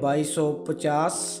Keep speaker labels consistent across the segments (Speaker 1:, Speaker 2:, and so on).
Speaker 1: 2250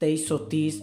Speaker 1: 2330۔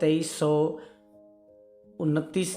Speaker 1: 2329